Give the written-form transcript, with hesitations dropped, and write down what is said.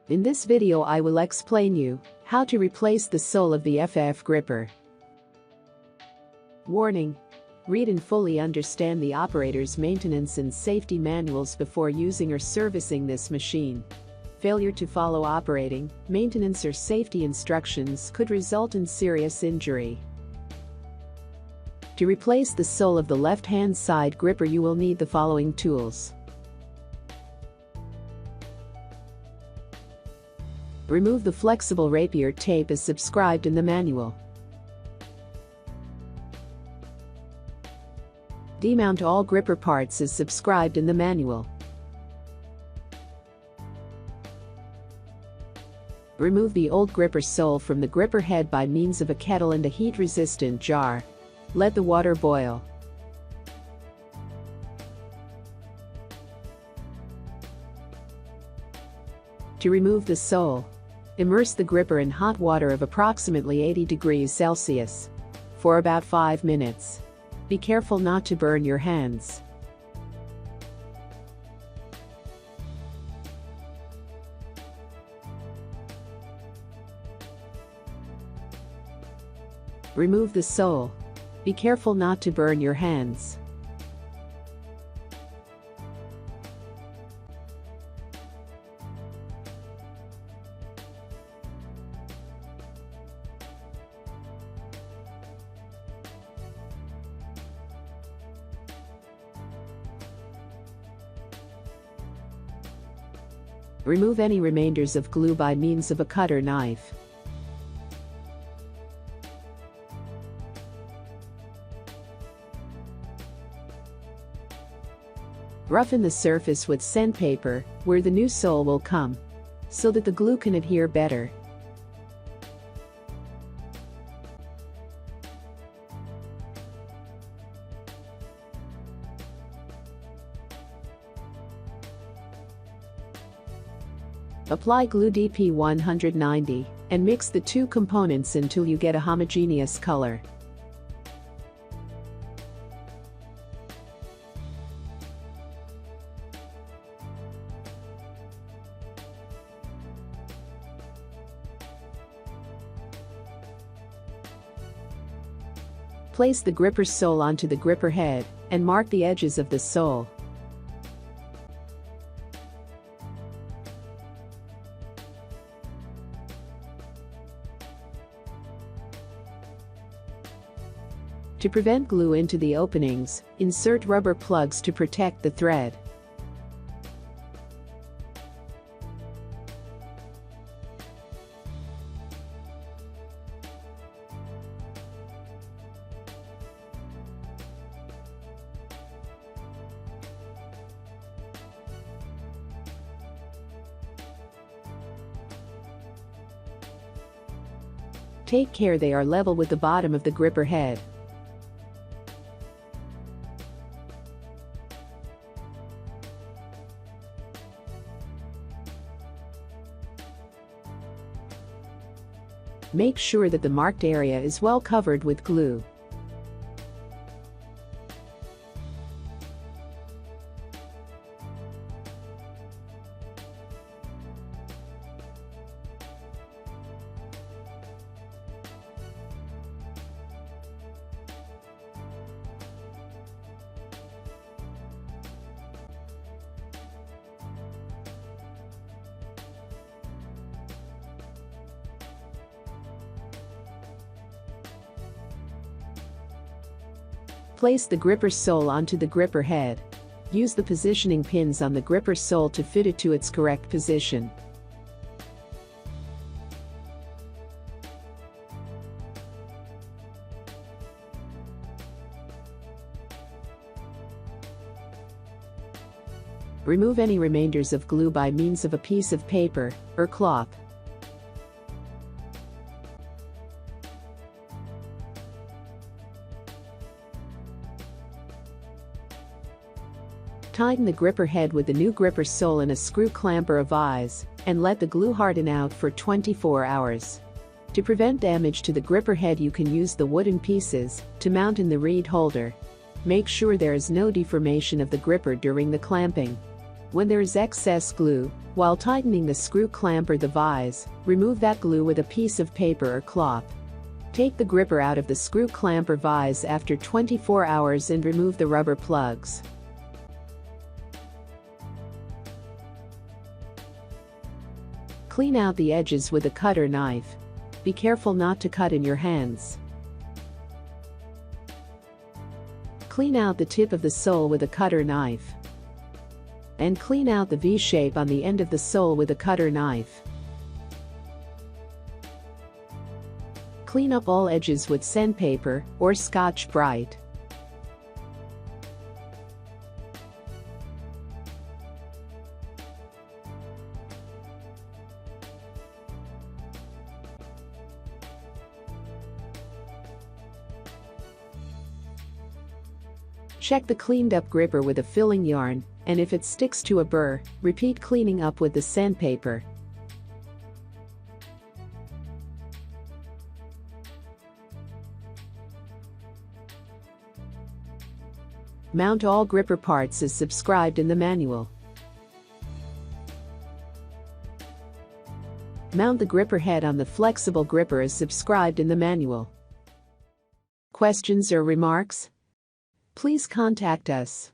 In this video I will explain you how to replace the sole of the FF gripper. Warning: read and fully understand the operator's maintenance and safety manuals before using or servicing this machine. Failure to follow operating, maintenance or safety instructions could result in serious injury. To replace the sole of the left-hand side gripper you will need the following tools. Remove the flexible rapier tape as subscribed in the manual. Demount all gripper parts as subscribed in the manual. Remove the old gripper sole from the gripper head by means of a kettle and a heat-resistant jar. Let the water boil. To remove the sole, immerse the gripper in hot water of approximately 80 degrees Celsius for about 5 minutes. Be careful not to burn your hands. Remove the sole. Be careful not to burn your hands. Remove any remainders of glue by means of a cutter knife. Roughen the surface with sandpaper, where the new sole will come, so that the glue can adhere better. Apply glue DP 190 and mix the two components until you get a homogeneous color. Place the gripper sole onto the gripper head and mark the edges of the sole. To prevent glue into the openings, insert rubber plugs to protect the thread. Take care they are level with the bottom of the gripper head. Make sure that the marked area is well covered with glue. Place the gripper sole onto the gripper head. Use the positioning pins on the gripper sole to fit it to its correct position. Remove any remainders of glue by means of a piece of paper or cloth. Tighten the gripper head with the new gripper sole in a screw clamp or a vise, and let the glue harden out for 24 hours. To prevent damage to the gripper head you can use the wooden pieces to mount in the reed holder. Make sure there is no deformation of the gripper during the clamping. When there is excess glue, while tightening the screw clamp or the vise, remove that glue with a piece of paper or cloth. Take the gripper out of the screw clamp or vise after 24 hours and remove the rubber plugs. Clean out the edges with a cutter knife. Be careful not to cut in your hands. Clean out the tip of the sole with a cutter knife. And clean out the V-shape on the end of the sole with a cutter knife. Clean up all edges with sandpaper or Scotch-Brite. Check the cleaned up gripper with a filling yarn, and if it sticks to a burr, repeat cleaning up with the sandpaper. Mount all gripper parts as subscribed in the manual. Mount the gripper head on the flexible gripper as subscribed in the manual. Questions or remarks? Please contact us.